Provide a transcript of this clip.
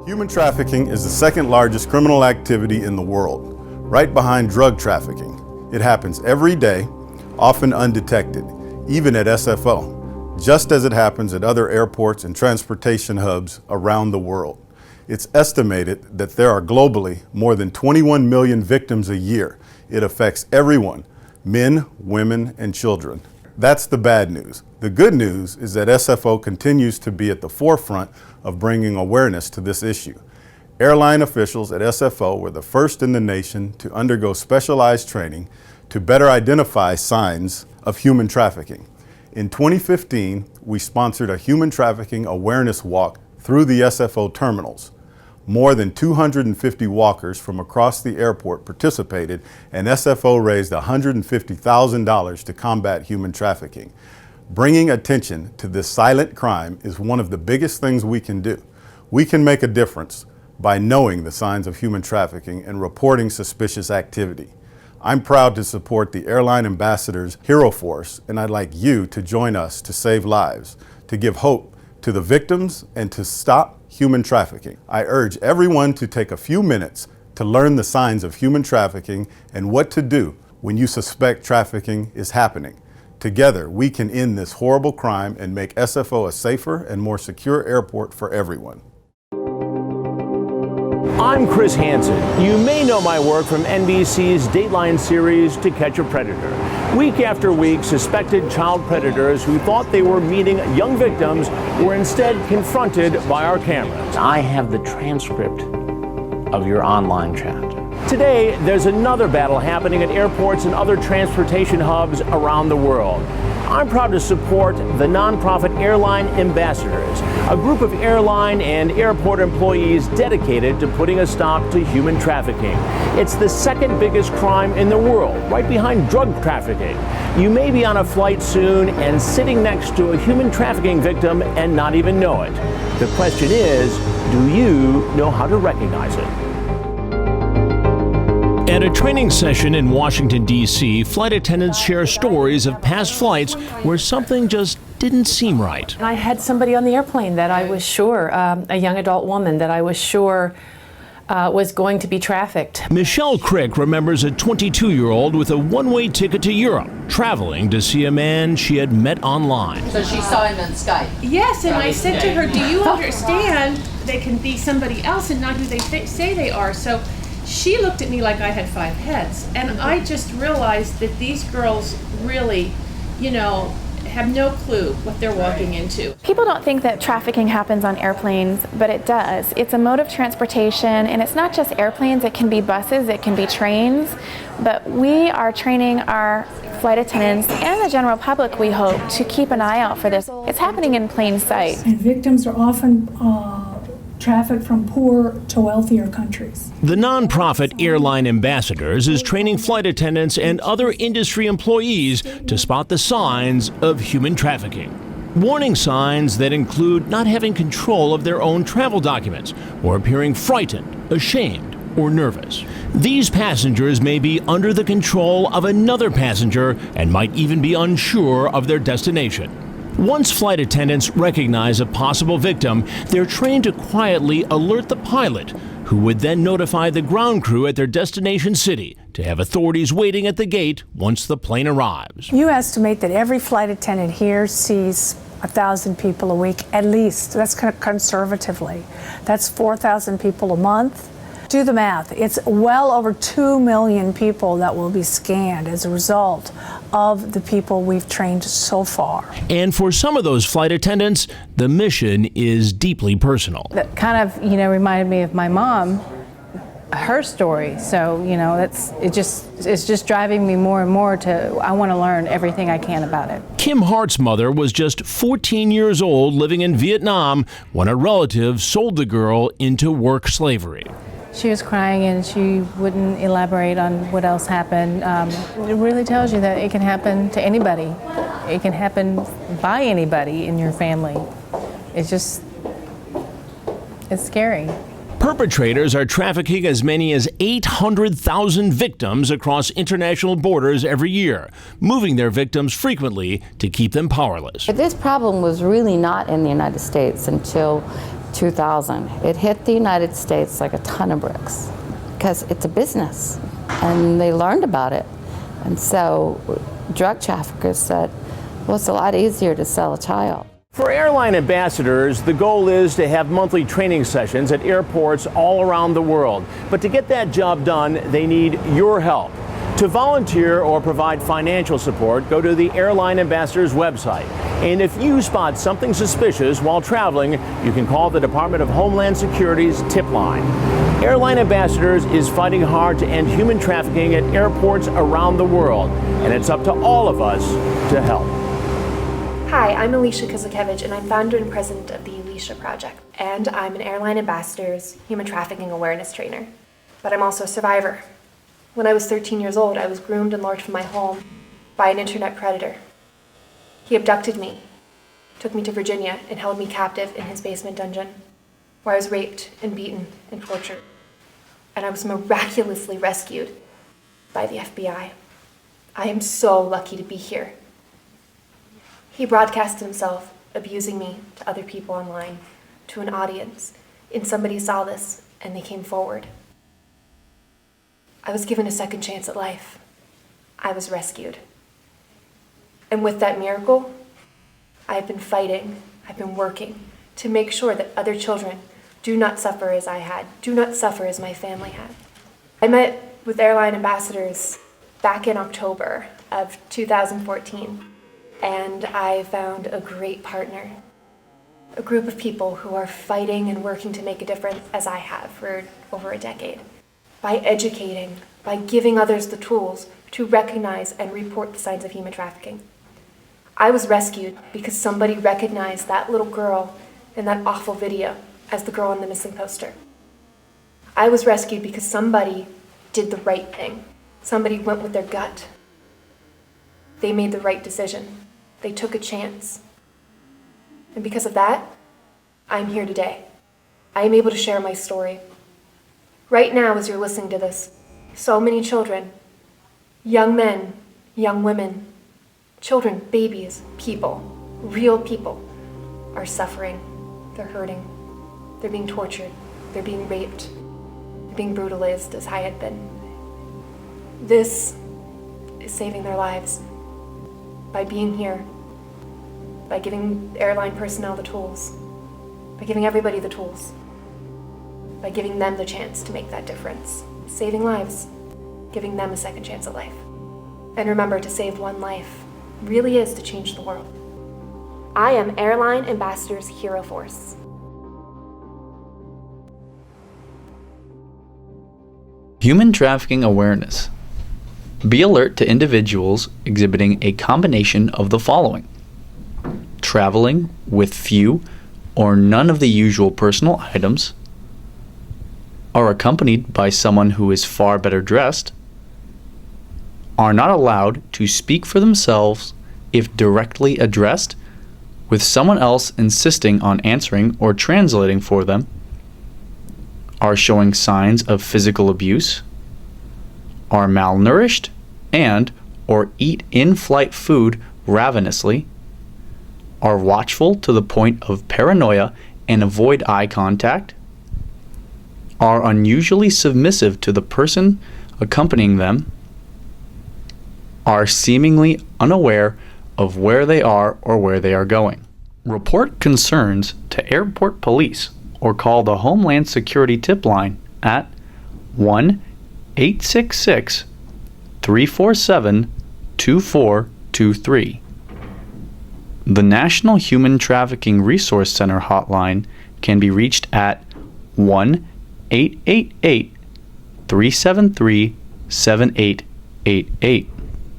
Human trafficking is the second largest criminal activity in the world, right behind drug trafficking. It happens every day, often undetected, even at SFO, just as it happens at other airports and transportation hubs around the world. It's estimated that there are globally more than 21 million victims a year. It affects everyone, men, women, and children. That's the bad news. The good news is that SFO continues to be at the forefront of bringing awareness to this issue. Airline officials at SFO were the first in the nation to undergo specialized training to better identify signs of human trafficking. In 2015, we sponsored a human trafficking awareness walk through the SFO terminals. More than 250 walkers from across the airport participated, and SFO raised $150,000 to combat human trafficking. Bringing attention to this silent crime is one of the biggest things we can do. We can make a difference by knowing the signs of human trafficking and reporting suspicious activity. I'm proud to support the Airline Ambassadors Hero Force, and I'd like you to join us to save lives, to give hope to the victims, and to stop human trafficking. I urge everyone to take a few minutes to learn the signs of human trafficking and what to do when you suspect trafficking is happening. Together, we can end this horrible crime and make SFO a safer and more secure airport for everyone. I'm Chris Hansen. You may know my work from NBC's Dateline series To Catch a Predator. Week after week, suspected child predators who thought they were meeting young victims were instead confronted by our cameras. I have the transcript of your online chat. Today, there's another battle happening at airports and other transportation hubs around the world. I'm proud to support the nonprofit Airline Ambassadors, a group of airline and airport employees dedicated to putting a stop to human trafficking. It's the second biggest crime in the world, right behind drug trafficking. You may be on a flight soon and sitting next to a human trafficking victim and not even know it. The question is, do you know how to recognize it? At a training session in Washington, D.C., flight attendants share stories of past flights where something just didn't seem right. I had somebody on the airplane that I was sure, a young adult woman that I was sure was going to be trafficked. Michelle Crick remembers a 22-year-old with a one-way ticket to Europe, traveling to see a man she had met online. So she saw him on Skype? Yes, and I said to her, do you understand they can be somebody else and not who they say they are? So she looked at me like I had 5 heads, and I just realized that these girls really, have no clue what they're walking into. People don't think that trafficking happens on airplanes, but it does. It's a mode of transportation, and it's not just airplanes, it can be buses, it can be trains, but we are training our flight attendants and the general public, we hope, to keep an eye out for this. It's happening in plain sight. And victims are often trafficked from poor to wealthier countries. The nonprofit Airline Ambassadors is training flight attendants and other industry employees to spot the signs of human trafficking. Warning signs that include not having control of their own travel documents or appearing frightened, ashamed, or nervous. These passengers may be under the control of another passenger and might even be unsure of their destination. Once flight attendants recognize a possible victim, they're trained to quietly alert the pilot, who would then notify the ground crew at their destination city to have authorities waiting at the gate once the plane arrives. You estimate that every flight attendant here sees 1,000 people a week, at least. That's conservatively. That's 4,000 people a month. Do the math. It's well over 2 million people that will be scanned as a result of the people we've trained so far. And for some of those flight attendants, the mission is deeply personal. That kind of, reminded me of my mom, her story. So, it's just driving me more and more I want to learn everything I can about it. Kim Hart's mother was just 14 years old living in Vietnam when a relative sold the girl into work slavery. She was crying and she wouldn't elaborate on what else happened. It really tells you that it can happen to anybody. It can happen by anybody in your family. It's scary. Perpetrators are trafficking as many as 800,000 victims across international borders every year, moving their victims frequently to keep them powerless. This problem was really not in the United States until 2000. It hit the United States like a ton of bricks because it's a business and they learned about it. And so drug traffickers said, well, it's a lot easier to sell a child. For airline ambassadors, the goal is to have monthly training sessions at airports all around the world. But to get that job done, they need your help. To volunteer or provide financial support, go to the Airline Ambassadors website. And if you spot something suspicious while traveling, you can call the Department of Homeland Security's tip line. Airline Ambassadors is fighting hard to end human trafficking at airports around the world, and it's up to all of us to help. Hi, I'm Alicia Kizakevich, and I'm founder and president of the Alicia Project. And I'm an Airline Ambassador's human trafficking awareness trainer. But I'm also a survivor. When I was 13 years old, I was groomed and lured from my home by an internet predator. He abducted me, took me to Virginia, and held me captive in his basement dungeon, where I was raped and beaten and tortured. And I was miraculously rescued by the FBI. I am so lucky to be here. He broadcast himself abusing me to other people online, to an audience, and somebody saw this and they came forward. I was given a second chance at life. I was rescued. And with that miracle, I've been fighting, I've been working to make sure that other children do not suffer as I had, do not suffer as my family had. I met with Airline Ambassadors back in October of 2014. And I found a great partner, a group of people who are fighting and working to make a difference as I have for over a decade. By educating, by giving others the tools to recognize and report the signs of human trafficking. I was rescued because somebody recognized that little girl in that awful video as the girl on the missing poster. I was rescued because somebody did the right thing. Somebody went with their gut. They made the right decision. They took a chance. And because of that, I'm here today. I am able to share my story. Right now, as you're listening to this, so many children, young men, young women, children, babies, people, real people, are suffering. They're hurting. They're being tortured. They're being raped. They're being brutalized as I had been. This is saving their lives by being here, by giving airline personnel the tools, by giving everybody the tools, by giving them the chance to make that difference. Saving lives, giving them a second chance at life. And remember, to save one life really is to change the world. I am Airline Ambassadors Hero Force. Human trafficking awareness. Be alert to individuals exhibiting a combination of the following: traveling with few or none of the usual personal items, are accompanied by someone who is far better dressed, are not allowed to speak for themselves if directly addressed, with someone else insisting on answering or translating for them, are showing signs of physical abuse, are malnourished, and or eat in-flight food ravenously, are watchful to the point of paranoia and avoid eye contact, are unusually submissive to the person accompanying them, are seemingly unaware of where they are or where they are going. Report concerns to airport police or call the Homeland Security tip line at 1-866-347-2423. The National Human Trafficking Resource Center hotline can be reached at 1-888-373-7888.